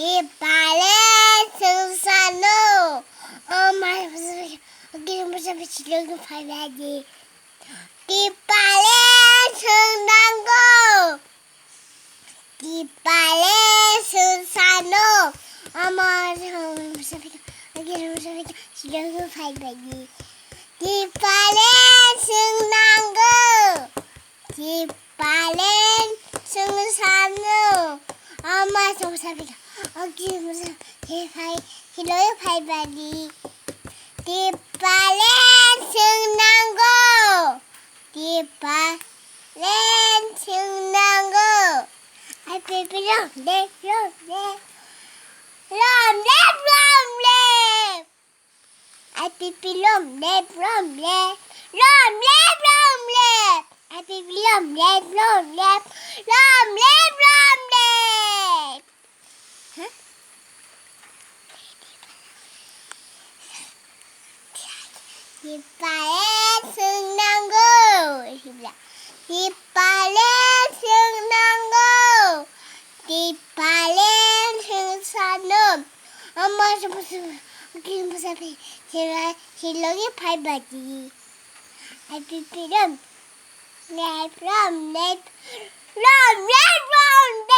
이빨에 승산호 엄마 무슨 여기는 무슨 여기 봐야지. 이빨에 승난고 이빨에 승산호 엄마 무슨 여기는 무슨 여기 봐야지. 이빨에 승난고 이빨에 승산호 엄마 정사비가 여기 무슨 길어요 발발이 뒷발엔 승난고 뒷발엔 승난고 아이비비랑 랩랩랩 럼랩럼랩 아이비비랑 랩럼랩 럼랩럼랩 아이비비랑 랩럼랩 럼랩럼랩 이빨에 승난고 이빨에 승난고 이빨에 승산음 엄마 무슨 제가 실력이 밟아지 아이피피름 랩 럼랩 럼랩 럼랩